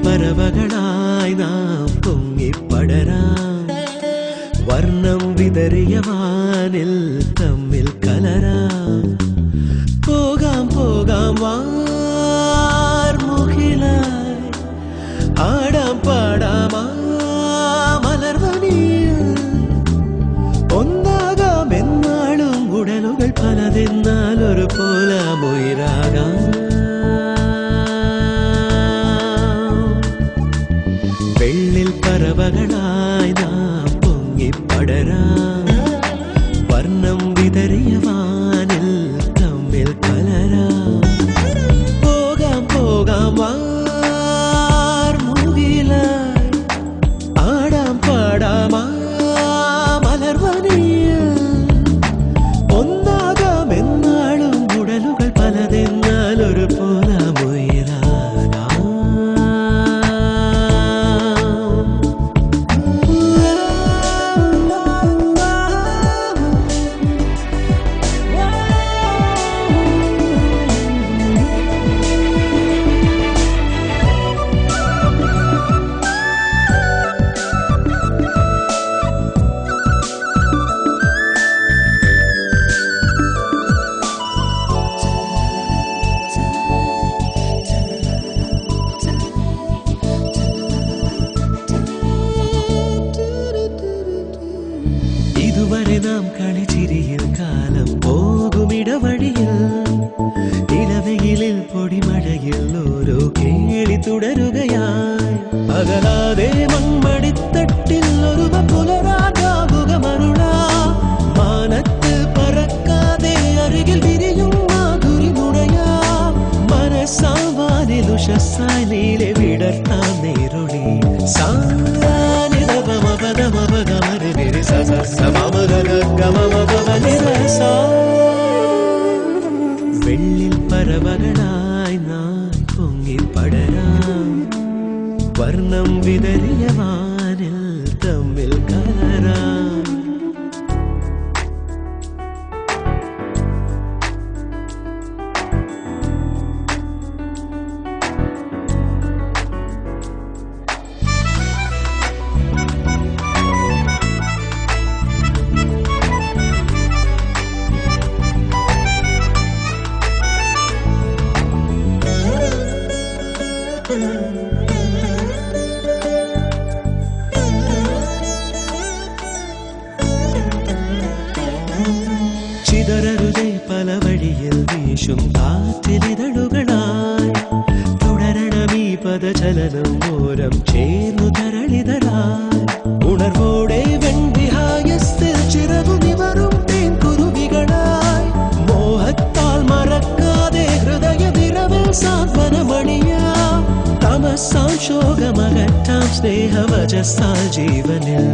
പറവകളായി നാം പൊങ്ങിപ്പടരാം വർണ്ണം വിതറിയ വാനിൽ തമ്മിൽ കലരാം പോകാം പോകാം വാർമുകിലായി ആടാം പാടാം മലർവനിയിൽ ഒന്നാകാം എന്നാളും ഉടലുകൾ പലതെന്നാൽ ഒരു പോലാമൊയിരാകാം വെള്ളിൽ പറവകളായി നാം പൊങ്ങിപ്പടരാം വർണ്ണം വിതറിയ വാനിൽ തമ്മിൽ കലരാം പോകാം പോകാം വാർമുകിലായി ആടാം പാടാം മലർവനിയിൽ ഒന്നാകാം എന്നാളും ഉടലുകൾ പലതെന്നാൽ ഒരു പോലാമൊയിരാകാം ഇതുവരെ നാം കളിച്ചിരിയിൽ കാലം പോകുമിടവഴിയിൽ ഇളവെയിലിൽ പൊടിമഴയിൽ ഓരോ കേളി തുടരുകയായി അകലാതെ മൺമടിത്തട്ടിൽ ഒരു പുലരാകാവുകമരുളാ മാനത്ത് പറക്കാതെ അരികിൽ വിരിയും മാധുരി മുടയാ മനസ്സാവാനിൽ ഉഷസ്സായി നീലെ വിടർത്താൻ നേരുളി വെള്ളിൽ പറവകളായി നാം പൊങ്ങിപ്പടരാം വർണ്ണം വിതറിയ വാനിൽ തമ്മിൽ കലരാം ചിതറരുതേ പല വഴിയിൽ വീശും കാറ്റിലിതളുകളായി തുടരണമീ പദചലനം ഓരം ചേർന്നു തരളിതരായി ഉണർവോടെ വെൺവിഹായത്തിൽ ചിറകുനിവറും തേൻകുരുവികളായി മോഹത്താൽ മറക്കാതെ ഹൃദയ നിറവിൽ സാന്ത്വനമണിയാം തമസാം ശോകമകറ്റാം സ്നേഹവചസ്സാൽ ജീവനിൽ